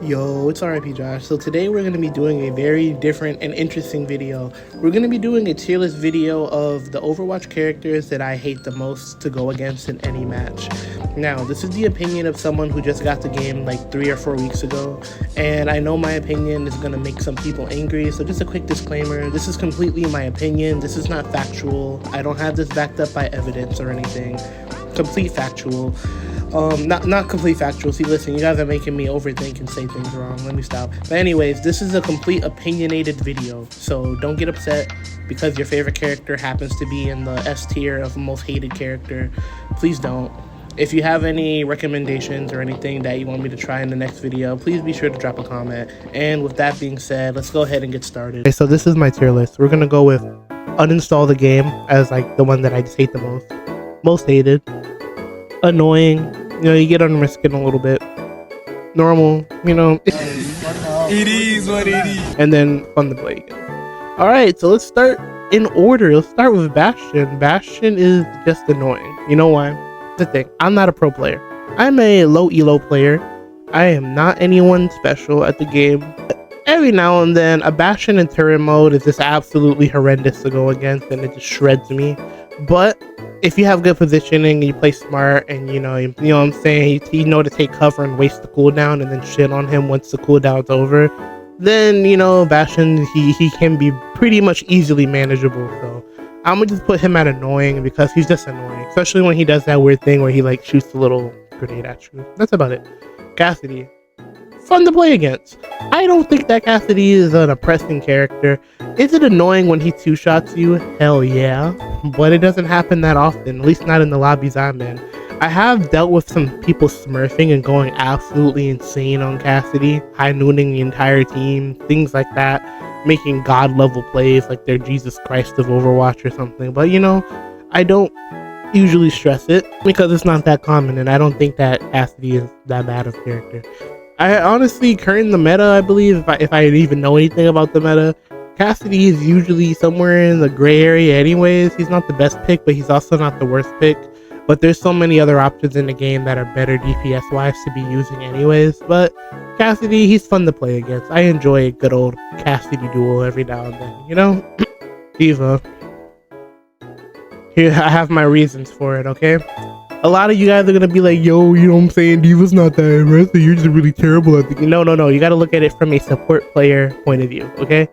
Yo, it's RIP Josh. So today we're going to be doing a very different and interesting video. We're going to be doing a tier list video of the Overwatch characters that I hate the most to go against in any match. Now, this is the opinion of someone who just got the game like 3 or 4 weeks ago, and I know my opinion is going to make some people angry, so just a quick disclaimer, this is completely my opinion, this is not factual, I don't have this backed up by evidence or anything, complete factual. Not complete factual. See, listen, you guys are making me overthink and say things wrong. Let me stop. But anyways, this is a complete opinionated video, so don't get upset because your favorite character happens to be in the S tier of most hated character. Please don't. If you have any recommendations or anything that you want me to try in the next video, please be sure to drop a comment. And with that being said, let's go ahead and get started. Okay, so this is my tier list. We're gonna go with uninstall the game as like the one that I just hate the most hated, annoying, you know, you get under my skin a little bit, normal, you know, It is what it is. and then fun to play again. Alright, so let's start in order. Let's start with Bastion. Bastion is just annoying. You know why? The thing, I'm not a pro player. I'm a low elo player. I am not anyone special at the game. Every now and then, a Bastion in turret mode is just absolutely horrendous to go against, and it just shreds me. But if you have good positioning and you play smart and you know what I'm saying, you know to take cover and waste the cooldown and then shit on him once the cooldown's over, then you know Bastion he can be pretty much easily manageable. So I'm gonna just put him at annoying because he's just annoying, especially when he does that weird thing where he like shoots a little grenade at you. That's about it. Cassidy, fun to play against. I don't think that Cassidy is an oppressing character. Is it annoying when he two-shots you? Hell yeah. But it doesn't happen that often, at least not in the lobbies I'm in. I have dealt with some people smurfing and going absolutely insane on Cassidy, high-nooning the entire team, things like that, making god-level plays like they're Jesus Christ of Overwatch or something. But you know, I don't usually stress it because it's not that common, and I don't think that Cassidy is that bad of a character. I honestly, current the meta, I believe, if I even know anything about the meta, Cassidy is usually somewhere in the gray area anyways. He's not the best pick, but he's also not the worst pick. But there's so many other options in the game that are better DPS-wise to be using anyways. But Cassidy, he's fun to play against. I enjoy a good old Cassidy duel every now and then, you know? Diva. Here, I have my reasons for it, okay? A lot of you guys are gonna be like, yo, you know what I'm saying, Diva's not that impressive, you're just really terrible at the game. No, you gotta look at it from a support player point of view, okay?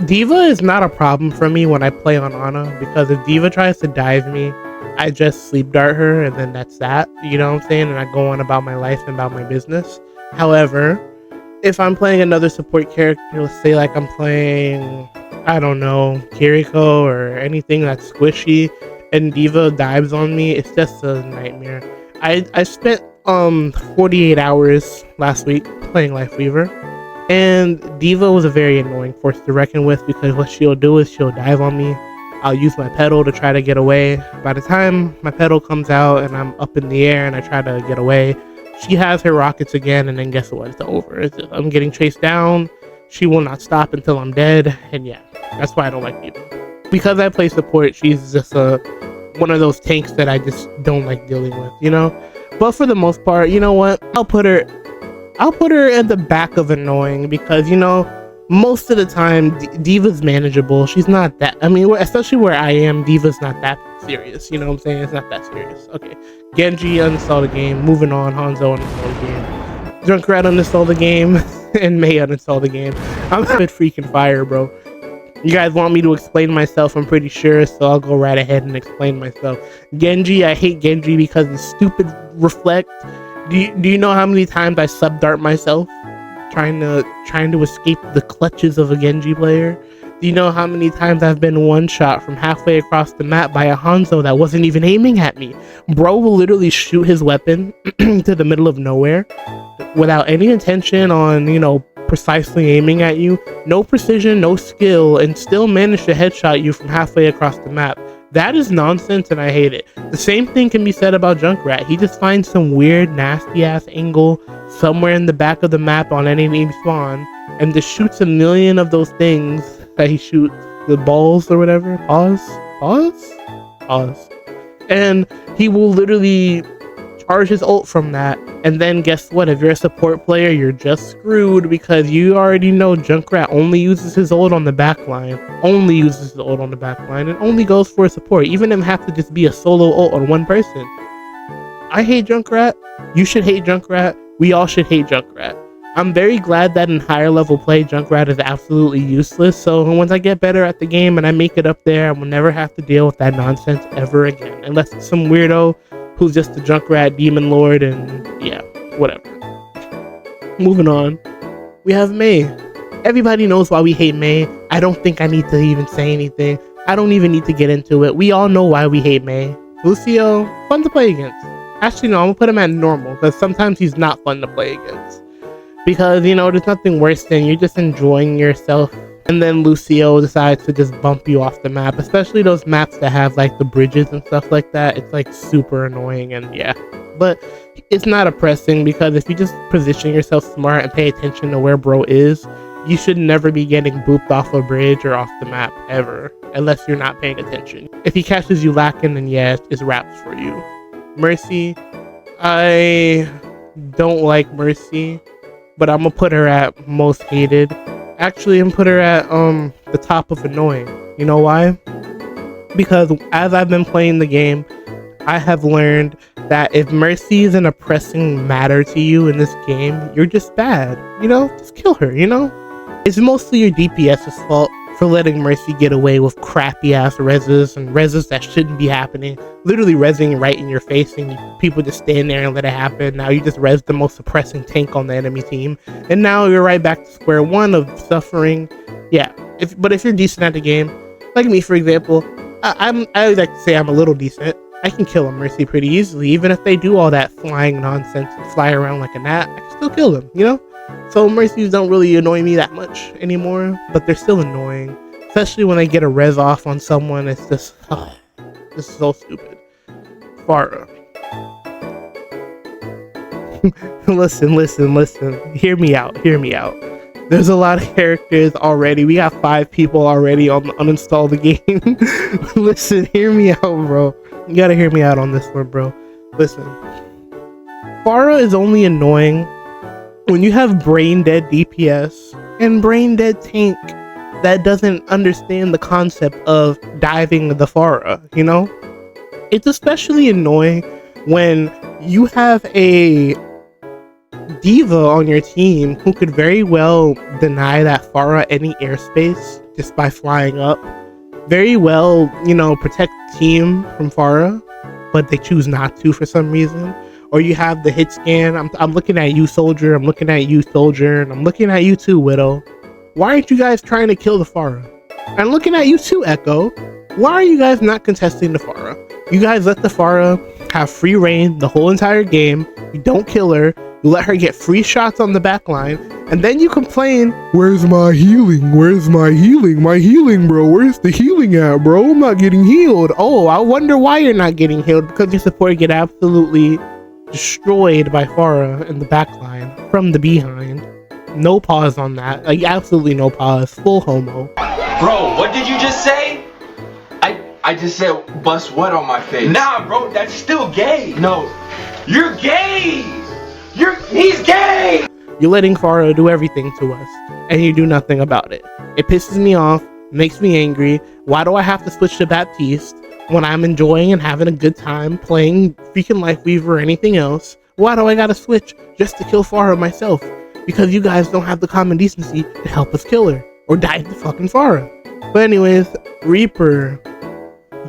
Diva is not a problem for me when I play on Ana, because if Diva tries to dive me, I just sleep dart her, and then that's that, you know what I'm saying, and I go on about my life and about my business. However, if I'm playing another support character, let's say like I'm playing, I don't know, Kiriko or anything that's squishy, and Diva dives on me, it's just a nightmare. I spent 48 hours last week playing Life Weaver, and Diva was a very annoying force to reckon with because what she'll do is she'll dive on me. I'll use my pedal to try to get away. By the time my pedal comes out and I'm up in the air and I try to get away, she has her rockets again, and then guess what? It's over. I'm getting chased down. She will not stop until I'm dead, and yeah, that's why I don't like Diva. Because I play support, she's just one of those tanks that I just don't like dealing with, you know? But for the most part, you know what? I'll put her at the back of annoying because, you know, most of the time, Diva's manageable. She's not that, I mean, especially where I am, Diva's not that serious, you know what I'm saying? It's not that serious. Okay, Genji uninstall the game, moving on, Hanzo uninstall the game, Junkrat uninstall the game, and May uninstall the game. I'm a bit freaking fire, bro. You guys want me to explain myself, I'm pretty sure, so I'll go right ahead and explain myself. Genji, I hate Genji because the stupid reflect. Do you know how many times I sub-dart myself trying to escape the clutches of a Genji player? Do you know how many times I've been one-shot from halfway across the map by a Hanzo that wasn't even aiming at me? Bro will literally shoot his weapon to the middle of nowhere without any intention on, you know, precisely aiming at you, no precision, no skill, and still manage to headshot you from halfway across the map. That is nonsense, and I hate it. The same thing can be said about Junkrat. He just finds some weird, nasty-ass angle somewhere in the back of the map on enemy spawn, and just shoots a million of those things that he shoots, the balls or whatever. Pause. And he will literally charge his ult from that, and then guess what? If you're a support player, you're just screwed because you already know Junkrat only uses his ult on the back line, and only goes for support, even if it have to just be a solo ult on one person. I hate Junkrat. You should hate Junkrat. We all should hate Junkrat. I'm very glad that in higher level play, Junkrat is absolutely useless. So once I get better at the game and I make it up there, I will never have to deal with that nonsense ever again. Unless it's some weirdo who's just a Junkrat demon lord and yeah, whatever. Moving on. We have Mei. Everybody knows why we hate Mei. I don't think I need to even say anything. I don't even need to get into it. We all know why we hate Mei. Lucio, fun to play against. Actually, no, I'm gonna put him at normal because sometimes he's not fun to play against. Because, you know, there's nothing worse than you're just enjoying yourself and then Lucio decides to just bump you off the map, especially those maps that have like the bridges and stuff like that. It's like super annoying and yeah. But it's not oppressing because if you just position yourself smart and pay attention to where bro is, you should never be getting booped off a bridge or off the map ever, unless you're not paying attention. If he catches you lacking, then yeah, it's wraps for you. Mercy, I don't like Mercy, but I'm gonna put her at most hated. Actually, I'm gonna put her at the top of annoying. You know why? Because as I've been playing the game, I have learned that if Mercy is an oppressing matter to you in this game, you're just bad. You know, just kill her, you know? It's mostly your DPS's fault for letting Mercy get away with crappy ass reses and reses that shouldn't be happening. Literally resing right in your face and people just stand there and let it happen. Now you just res the most suppressing tank on the enemy team. And now you're right back to square one of suffering. Yeah, but if you're decent at the game, like me for example, I like to say I'm a little decent. I can kill a Mercy pretty easily. Even if they do all that flying nonsense and fly around like a gnat, I can still kill them, you know? So Mercies don't really annoy me that much anymore, but they're still annoying. Especially when I get a res off on someone, it's just, this is so stupid. Pharah. Listen. Hear me out. There's a lot of characters already. We got 5 people already on uninstall the game. Listen, hear me out, bro. You gotta hear me out on this one, bro. Listen. Pharah is only annoying when you have brain dead DPS and brain dead tank that doesn't understand the concept of diving the Pharah, you know? It's especially annoying when you have a diva on your team who could very well deny that Pharah any airspace just by flying up. Very well, you know, protect the team from Pharah, but they choose not to for some reason. Or you have the hit scan. I'm looking at you, Soldier. I'm looking at you, Soldier. And I'm looking at you too, Widow. Why aren't you guys trying to kill the Pharah? I'm looking at you too, Echo. Why are you guys not contesting the Pharah? You guys let the Pharah have free reign the whole entire game. You don't kill her. You let her get free shots on the back line. And then you complain, where's my healing? Where's my healing? My healing, bro. Where's the healing at, bro? I'm not getting healed. Oh, I wonder why you're not getting healed. Because your support get absolutely destroyed by Pharah in the backline from the behind. No pause on that. Like, absolutely no pause. Full homo. Bro, what did you just say? I just said bust what on my face? Nah, bro, that's still gay. No, you're gay. He's gay. You're letting Pharah do everything to us, and you do nothing about it. It pisses me off, makes me angry. Why do I have to switch to Baptiste when I'm enjoying and having a good time playing freaking Lifeweaver or anything else? Why do I gotta switch just to kill Pharah myself? Because you guys don't have the common decency to help us kill her or dive the fucking Pharah. But anyways, Reaper,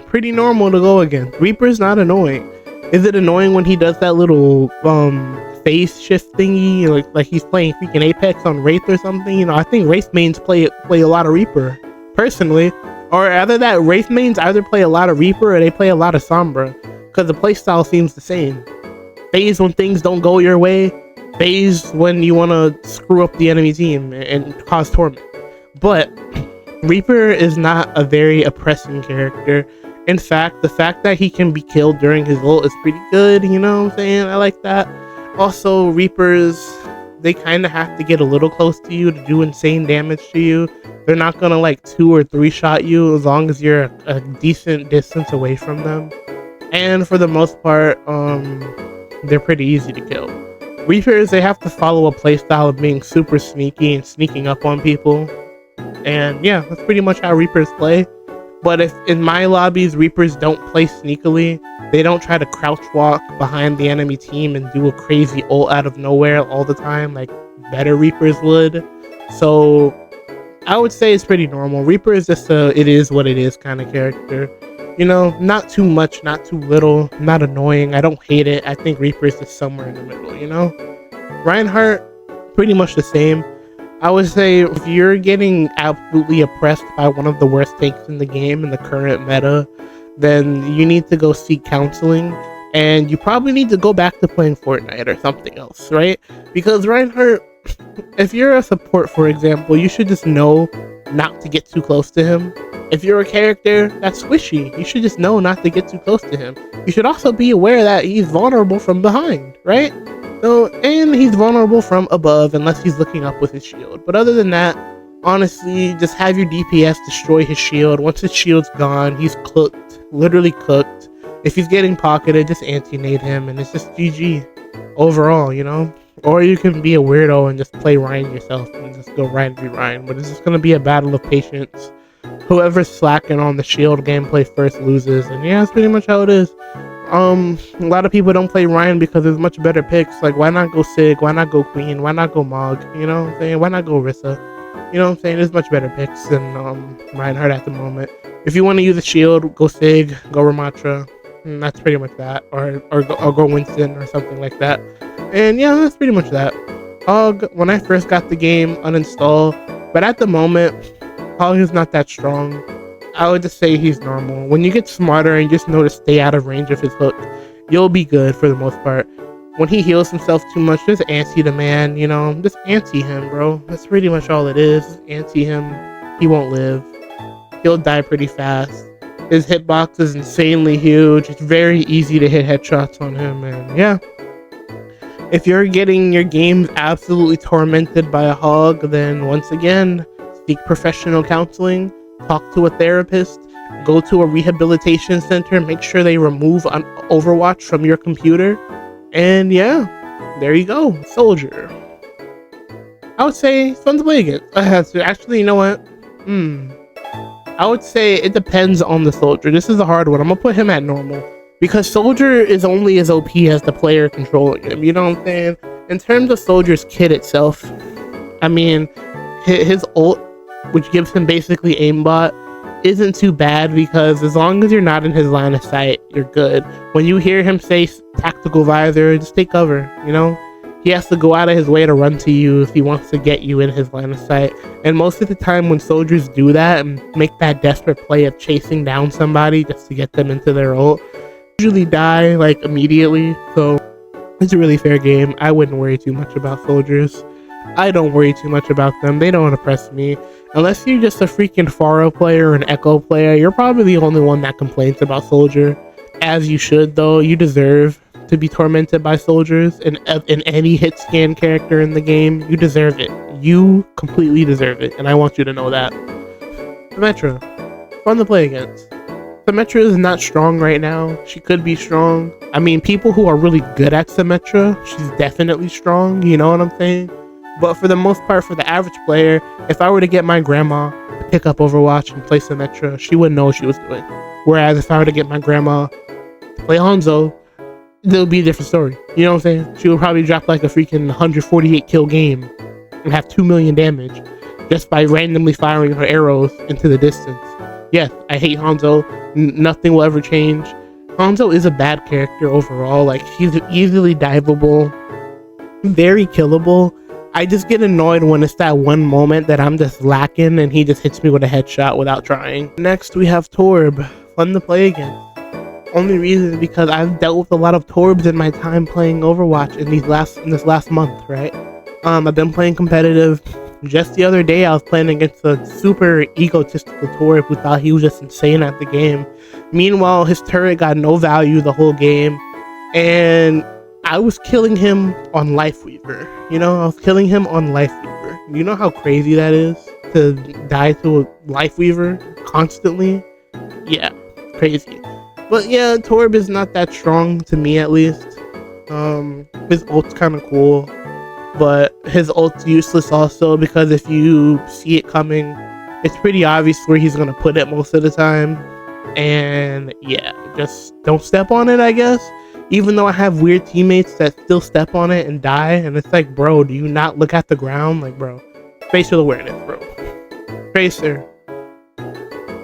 pretty normal to go against. Reaper's not annoying. Is it annoying when he does that little phase shift thingy, like he's playing freaking Apex on Wraith or something? You know, I think Wraith mains play a lot of Reaper, personally. Or either that Wraith mains either play a lot of Reaper or they play a lot of Sombra, because the playstyle seems the same. Phase when things don't go your way, phase when you want to screw up the enemy team and cause torment. But Reaper is not a very oppressing character. In fact, the fact that he can be killed during his ult is pretty good, you know what I'm saying? I like that. Also, Reapers, they kind of have to get a little close to you to do insane damage to you. They're not gonna like 2 or 3 shot you as long as you're a decent distance away from them. And for the most part, they're pretty easy to kill. Reapers, they have to follow a playstyle of being super sneaky and sneaking up on people. And yeah, that's pretty much how Reapers play. But if in my lobbies, Reapers don't play sneakily, they don't try to crouch walk behind the enemy team and do a crazy ult out of nowhere all the time like better Reapers would. So I would say it's pretty normal. Reaper is just a it is what it is kind of character. You know, not too much, not too little, not annoying. I don't hate it. I think Reaper is just somewhere in the middle, you know? Reinhardt, pretty much the same. I would say if you're getting absolutely oppressed by one of the worst tanks in the game in the current meta, then you need to go seek counseling. And you probably need to go back to playing Fortnite or something else, right? Because Reinhardt, if you're a support, for example, you should just know not to get too close to him. If you're a character that's squishy, you should just know not to get too close to him. You should also be aware that he's vulnerable from behind, right? So, and he's vulnerable from above unless he's looking up with his shield. But other than that, honestly, just have your DPS destroy his shield. Once his shield's gone, he's cooked, literally cooked. If he's getting pocketed, just anti-nade him, and it's just GG overall, you know? Or you can be a weirdo and just play Ryan yourself and just go Ryan v Ryan. But it's just going to be a battle of patience. Whoever's slacking on the shield gameplay first loses, and yeah, that's pretty much how it is. A lot of people don't play Ryan because there's much better picks. Like, why not go Sig? Why not go Queen? Why not go Mog? You know what I'm saying? Why not go Rissa? You know what I'm saying? There's much better picks than Reinhardt at the moment. If you want to use a shield, go Sig, go Ramatra. And that's pretty much that. Or go Winston or something like that. And yeah, that's pretty much that. Hog, when I first got the game, uninstall. But at the moment, Hog is not that strong. I would just say he's normal. When you get smarter and just know to stay out of range of his hook, you'll be good for the most part. When he heals himself too much, just anti the man, you know? Just anti him, bro. That's pretty much all it is. Just anti him. He won't live. He'll die pretty fast. His hitbox is insanely huge. It's very easy to hit headshots on him, and yeah. If you're getting your games absolutely tormented by a hog, then once again, seek professional counseling, talk to a therapist, go to a rehabilitation center, make sure they remove Overwatch from your computer, and yeah, there you go, Soldier. I would say it's fun to play against. Actually, you know what? I would say it depends on the Soldier. This is a hard one. I'm gonna put him at normal. Because Soldier is only as OP as the player controlling him, you know what I'm saying? In terms of Soldier's kit itself, I mean, his ult, which gives him basically aimbot, isn't too bad because as long as you're not in his line of sight, you're good. When you hear him say tactical visor, just take cover, you know? He has to go out of his way to run to you if he wants to get you in his line of sight. And most of the time when soldiers do that and make that desperate play of chasing down somebody just to get them into their ult, usually die like immediately. So it's a really fair game. I wouldn't worry too much about soldiers. I don't worry too much about them. They don't oppress me. Unless you're just a freaking Pharo player or an Echo player, you're probably the only one that complains about soldier. As you should, though. You deserve to be tormented by soldiers. In any hit scan character in the game, you deserve it. You completely deserve it, and I want you to know that. Symmetra, fun to play against. Symmetra is not strong right now. She could be strong. I mean, people who are really good at Symmetra, she's definitely strong, you know what I'm saying? But for the most part, for the average player, if I were to get my grandma to pick up Overwatch and play Symmetra, she wouldn't know what she was doing. Whereas if I were to get my grandma to play Hanzo, it would be a different story. You know what I'm saying? She would probably drop like a freaking 148 kill game and have 2 million damage just by randomly firing her arrows into the distance. Yes, I hate Hanzo. Nothing will ever change. Hanzo is a bad character overall. Like, she's easily diveable, very killable. I just get annoyed when it's that one moment that I'm just lacking and he just hits me with a headshot without trying. Next, we have Torb. Fun to play against. Only reason is because I've dealt with a lot of Torbs in my time playing Overwatch in this last month, right? I've been playing competitive. Just the other day, I was playing against a super egotistical Torb who thought he was just insane at the game. Meanwhile, his turret got no value the whole game, and I was killing him on Lifeweaver. You know, I was killing him on Lifeweaver. You know how crazy that is to die to a Lifeweaver constantly? Yeah, crazy. But yeah, Torb is not that strong to me, at least. His ult's kind of cool, but his ult's useless also because if you see it coming, it's pretty obvious where he's gonna put it most of the time. And yeah, just don't step on it, I guess. Even though I have weird teammates that still step on it and die, and it's like, bro, do you not look at the ground? Like, bro, spatial awareness, bro. Tracer.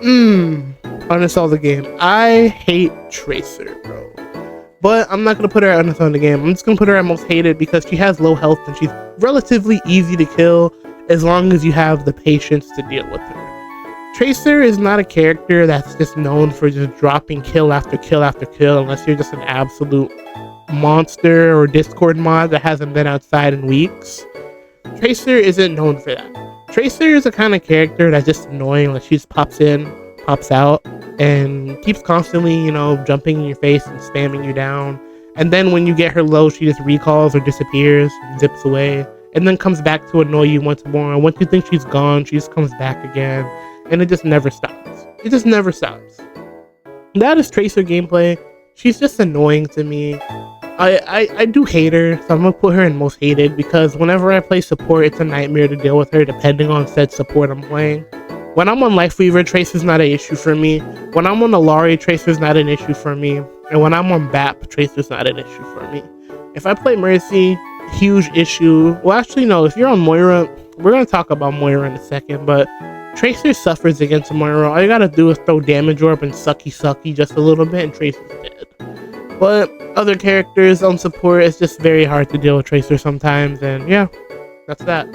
Uninstall the game. I hate Tracer, bro. But I'm not gonna put her at uninstall the game. I'm just gonna put her at most hated because she has low health and she's relatively easy to kill as long as you have the patience to deal with her. Tracer is not a character that's just known for just dropping kill after kill after kill unless you're just an absolute monster or Discord mod that hasn't been outside in weeks. Tracer isn't known for that. Tracer is a kind of character that's just annoying. Like, she just pops in, pops out, and keeps constantly, you know, jumping in your face and spamming you down. And then when you get her low, she just recalls or disappears, zips away, and then comes back to annoy you once more. And once you think she's gone, she just comes back again, and it just never stops. It just never stops. That is Tracer gameplay. She's just annoying to me. I do hate her, so I'm gonna put her in most hated because whenever I play support, it's a nightmare to deal with her depending on said support I'm playing. When I'm on Life Weaver, Tracer's not an issue for me. When I'm on Alari, Tracer's not an issue for me. And when I'm on BAP, Tracer's not an issue for me. If I play Mercy, huge issue. Well, actually, no. If you're on Moira, we're going to talk about Moira in a second, but Tracer suffers against Moira. All you got to do is throw damage orb and sucky just a little bit, and Tracer's dead. But other characters on support, it's just very hard to deal with Tracer sometimes, and yeah, that's that.